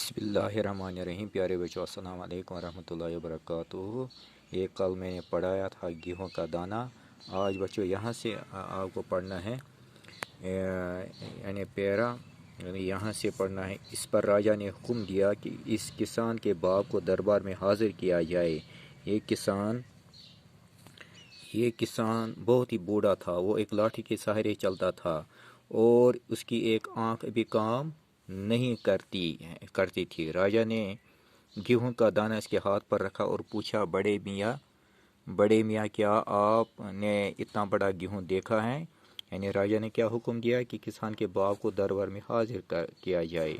بسم اللہ الرحمن الرحیم۔ پیارے بچوں، السلام علیکم ورحمۃ اللہ وبرکاتہ۔ ایک کل میں نے پڑھایا تھا گیہوں کا دانہ۔ آج بچوں یہاں سے آپ کو پڑھنا ہے یعنی پیرا، یعنی یہاں سے پڑھنا ہے۔ اس پر راجا نے حکم دیا کہ اس کسان کے باپ کو دربار میں حاضر کیا جائے۔ یہ کسان بہت ہی بوڑھا تھا، وہ ایک لاٹھی کے سہارے چلتا تھا اور اس کی ایک آنکھ بھی کام نہیں کرتی تھی۔ راجا نے گیہوں کا دانہ اس کے ہاتھ پر رکھا اور پوچھا، بڑے میاں کیا آپ نے اتنا بڑا گیہوں دیکھا ہے؟ یعنی راجا نے کیا حکم دیا کہ کسان کے باپ کو دربار میں حاضر کیا جائے۔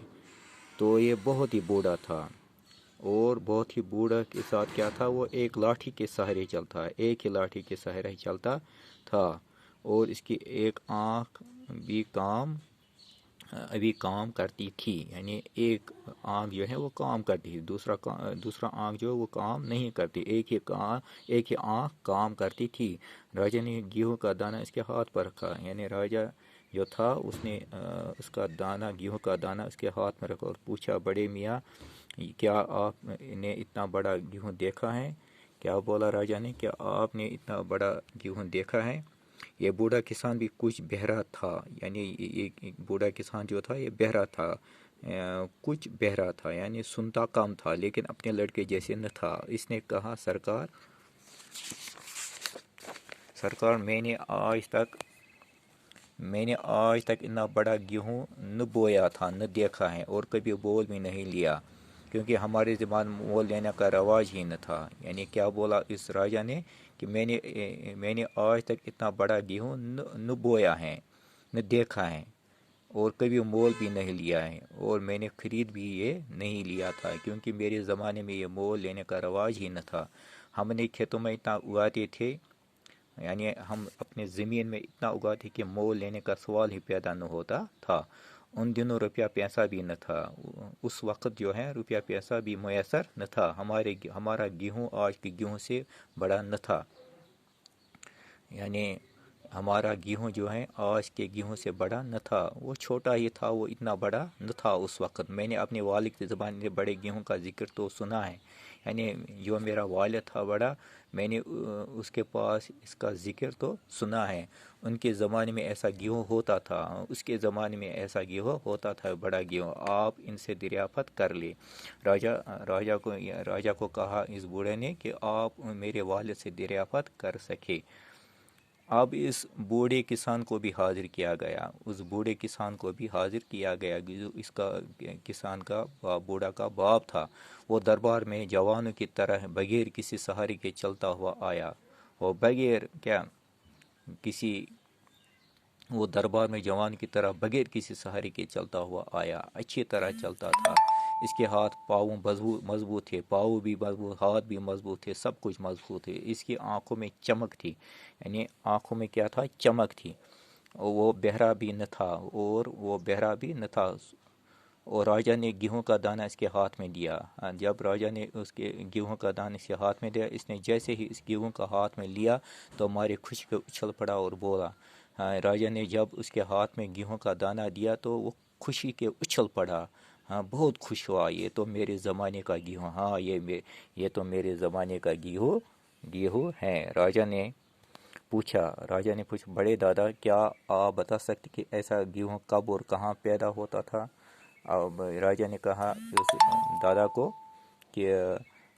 تو یہ بہت ہی بوڑھا تھا، اور بہت ہی بوڑھا کے ساتھ کیا تھا، وہ ایک لاٹھی کے سہارے چلتا، ایک ہی لاٹھی کے سہارے چلتا تھا، اور اس کی ایک آنکھ بھی ابھی کام کرتی تھی۔ یعنی ایک آنکھ جو ہے وہ کام کرتی تھی، دوسرا آنکھ جو ہے وہ کام نہیں کرتی، ایک ہی آنکھ کام کرتی تھی۔ راجا نے گیہوں کا دانہ اس کے ہاتھ پر رکھا، یعنی راجا جو تھا اس نے گیہوں کا دانہ اس کے ہاتھ میں رکھا اور پوچھا، بڑے میاں کیا آپ نے اتنا بڑا گیہوں دیکھا ہے؟ کیا بولا راجا نے، کیا آپ نے اتنا بڑا گیہوں دیکھا ہے؟ یہ بوڑھا کسان بھی کچھ بہرا تھا، یعنی یہ بوڑھا کسان جو تھا یہ بہرا تھا، کچھ بہرا تھا، یعنی سنتا کم تھا، لیکن اپنے لڑکے جیسے نہ تھا۔ اس نے کہا، سرکار میں نے آج تک اتنا بڑا گیہوں نہ بویا تھا، نہ دیکھا ہے، اور کبھی بول بھی نہیں لیا، کیونکہ ہمارے زبان میں مول لینے کا رواج ہی نہ تھا۔ یعنی کیا بولا اس راجا نے کہ میں نے آج تک اتنا بڑا گیہوں نہ بویا ہے، نہ دیکھا ہے، اور کبھی مول بھی نہیں لیا ہے، اور میں نے خرید بھی یہ نہیں لیا تھا، کیونکہ میرے زمانے میں یہ مول لینے کا رواج ہی نہ تھا۔ ہم نے کھیتوں میں اتنا اگاتے تھے، یعنی ہم اپنے زمین میں اتنا اگاتے کہ مول لینے کا سوال ہی پیدا نہ ہوتا تھا۔ ان دنوں روپیہ پیسہ بھی نہ تھا، اس وقت جو ہے روپیہ پیسہ بھی میسر نہ تھا، ہمارا گیہوں آج کے گیہوں سے بڑا نہ تھا، یعنی ہمارا گیہوں جو ہے آج کے گیہوں سے بڑا نہ تھا، وہ چھوٹا ہی تھا، وہ اتنا بڑا نہ تھا اس وقت۔ میں نے اپنے والد کی زبان میں بڑے گیہوں کا ذکر تو سنا ہے، یعنی جو میرا والد تھا بڑا، میں نے اس کے پاس اس کا ذکر تو سنا ہے۔ ان کے زمانے میں ایسا گیہوں ہوتا تھا، اس کے زمانے میں ایسا گیہوں ہوتا تھا، بڑا گیہوں، آپ ان سے دریافت کر لے۔ راجا کو کہا اس بوڑھے نے کہ آپ میرے والد سے دریافت کر سکے۔ اب اس بوڑھے کسان کو بھی حاضر کیا گیا، جو اس کا کسان کا بوڑھا کا باپ تھا۔ وہ دربار میں جوانوں کی طرح بغیر کسی سہارے کے چلتا ہوا آیا۔ وہ دربار میں جوان کی طرح بغیر کسی سہارے کے چلتا ہوا آیا، اچھی طرح چلتا تھا۔ اس کے ہاتھ پاؤں مضبوط تھے، ہاتھ بھی مضبوط تھے، سب کچھ مضبوط تھے۔ اس کی آنکھوں میں چمک تھی، یعنی آنکھوں میں کیا تھا، چمک تھی۔ وہ بہرا بھی نہ تھا، اور راجا نے گیہوں کا دانہ اس کے ہاتھ میں دیا۔ جب راجا نے اس کے گیہوں کا دانہ اس کے ہاتھ میں دیا، اس نے جیسے ہی اس گیہوں کا ہاتھ میں لیا تو مارے خوشی پہ اچھل پڑا اور بولا۔ راجا نے جب اس کے ہاتھ میں گیہوں کا دانہ دیا تو وہ خوشی کے اچھل پڑا، بہت خوش ہوا، یہ تو میرے زمانے کا گیہوں، یہ تو میرے زمانے کا گیہوں ہے۔ راجا نے پوچھا، بڑے دادا کیا آپ بتا سکتے کہ ایسا گیہوں کب اور کہاں پیدا ہوتا تھا؟ اب راجا نے کہا اس دادا کو کہ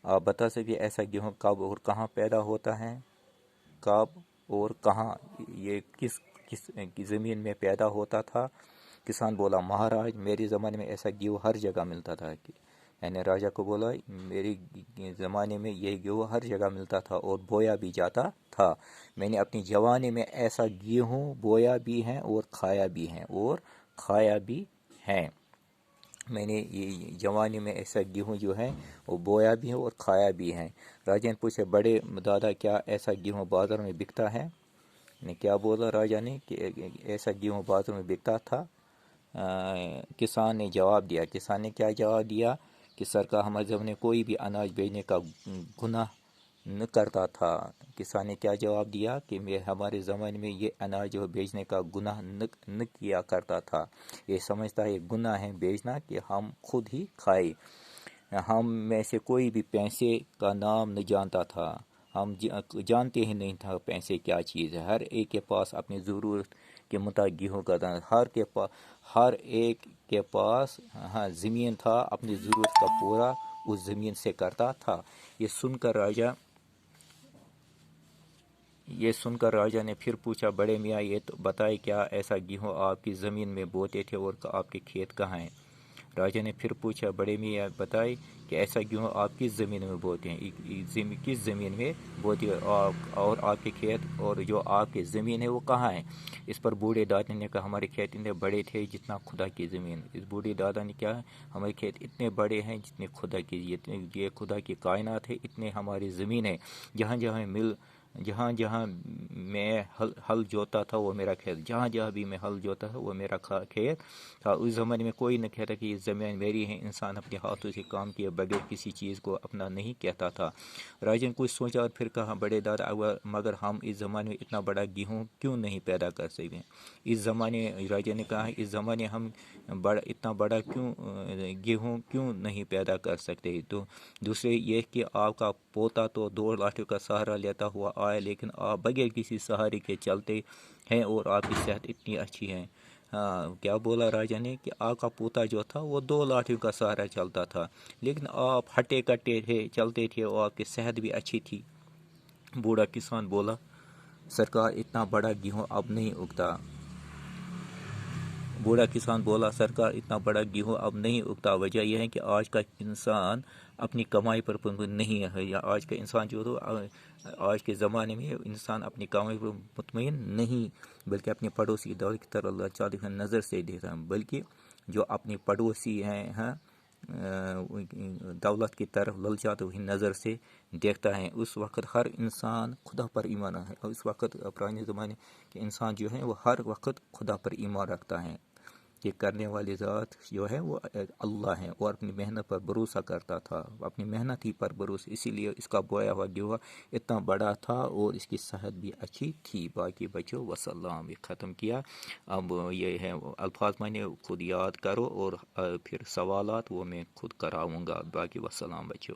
آپ بتا سکتے ایسا گیہوں کب اور کہاں پیدا ہوتا ہے، کب اور کہاں، یہ کس زمین میں پیدا ہوتا تھا؟ کسان بولا، مہاراج میرے زمانے میں ایسا گیہوں ہر جگہ ملتا تھا۔ یعنی راجا کو بولا، میرے زمانے میں یہ گیہوں ہر جگہ ملتا تھا اور بویا بھی جاتا تھا۔ میں نے اپنی جوانی میں ایسا گیہوں بویا بھی ہے اور کھایا بھی ہے۔ میں نے یہ جوانی میں ایسا گیہوں جو ہے وہ بویا بھی ہے اور کھایا بھی ہے۔ راجا نے پوچھا، بڑے دادا کیا ایسا گیہوں بازار میں بکتا ہے؟ نے کیا بولا راجا نے کہ ایسا گیہوں بازار میں بکتا تھا؟ کسان نے جواب دیا، کیا جواب دیا کہ سرکار ہمارے زمانے میں کوئی بھی اناج بیچنے کا گناہ نہ کرتا تھا۔ کسان نے کیا جواب دیا کہ میں ہمارے زمانے میں یہ اناج جو بیچنے کا گناہ نہ کیا کرتا تھا، یہ سمجھتا ہے گناہ ہے بیچنا کہ ہم خود ہی کھائے۔ ہم میں سے کوئی بھی پیسے کا نام نہ جانتا تھا، ہم جانتے ہی نہیں تھا پیسے کیا چیز ہے۔ ہر ایک کے پاس اپنی ضرورت کے مطابق گیہوں کا دانا، ہر ایک کے پاس زمین تھا، اپنی ضرورت کا پورا اس زمین سے کرتا تھا۔ یہ سن کر راجا نے پھر پوچھا، بڑے میاں یہ تو بتائے کیا ایسا گیہوں آپ کی زمین میں بوتے تھے اور آپ کے کھیت کہاں ہیں؟ راجا نے پھر پوچھا، بڑے میاں بتائے کہ ایسا گیہوں آپ کس زمین میں بوتے ہیں، کس زمین میں بوتے ہیں اور آپ کے کھیت اور جو آپ کی زمین ہے وہ کہاں ہے؟ اس پر بوڑھے دادا نے کہا، ہمارے کھیت اتنے بڑے تھے جتنا خدا کی زمین۔ اس بوڑھے دادا نے کیا، ہمارے کھیت اتنے بڑے ہیں جتنے خدا کی، یہ خدا کی کائنات ہے، اتنے ہماری زمین ہے۔ جہاں جہاں میں ہل جوتا تھا وہ میرا کھیت، جہاں جہاں بھی میں ہل جوتا تھا وہ میرا کھیت تھا۔ اس زمانے میں کوئی نہ کہتا کہ یہ زمین میری ہے، انسان اپنے ہاتھوں سے کام کیے بغیر کسی چیز کو اپنا نہیں کہتا تھا۔ راجا نے کچھ سوچا اور پھر کہا، بڑے دادا مگر ہم اس زمانے میں اتنا بڑا گیہوں کیوں نہیں پیدا کر سکتے؟ راجا نے کہا، اس زمانے ہم اتنا بڑا گیہوں کیوں نہیں پیدا کر سکتے؟ تو دوسرے یہ کہ آپ کا پوتا تو 2 لاٹھیوں کا سہارا لیتا ہوا آیا، لیکن آپ بغیر کسی سہارے کے چلتے ہیں اور آپ کی صحت اتنی اچھی ہے۔ کیا بولا راجا نے کہ آپ کا پوتا جو تھا وہ 2 لاٹھیوں کا سہارا چلتا تھا، لیکن آپ ہٹے کٹے تھے، چلتے تھے اور آپ کی صحت بھی اچھی تھی۔ بوڑھا کسان بولا، سرکار اتنا بڑا گیہوں اب نہیں اگتا۔ سرکار اتنا بڑا گیہوں اب نہیں اگتا، وجہ یہ ہے کہ آج کا انسان اپنی کمائی پر مطمئن نہیں ہے، یا آج کا انسان جو آج کے زمانے میں انسان اپنی کمائی پر مطمئن نہیں، بلکہ اپنے پڑوسی کی دولت کی طرف اللہ تعالیٰ نظر سے دیتا ہے، بلکہ جو اپنے پڑوسی ہیں دولت کی طرف للچاتے ہوئی نظر سے دیکھتا ہے۔ اس وقت ہر انسان خدا پر ایمان ہے، اس وقت پرانے زمانے کے انسان جو ہے وہ ہر وقت خدا پر ایمان رکھتا ہے کہ کرنے والی ذات جو ہے وہ اللہ ہے، اور اپنی محنت پر بھروسہ کرتا تھا، اپنی محنت ہی پر بھروسہ، اسی لیے اس کا بویا ہوا گیہوں اتنا بڑا تھا اور اس کی صحت بھی اچھی تھی۔ باقی بچوں وسلام بھی ختم کیا۔ اب یہ ہے الفاظ میں نے خود یاد کرو اور پھر سوالات وہ میں خود کراؤں گا۔ باقی وسلام بچوں۔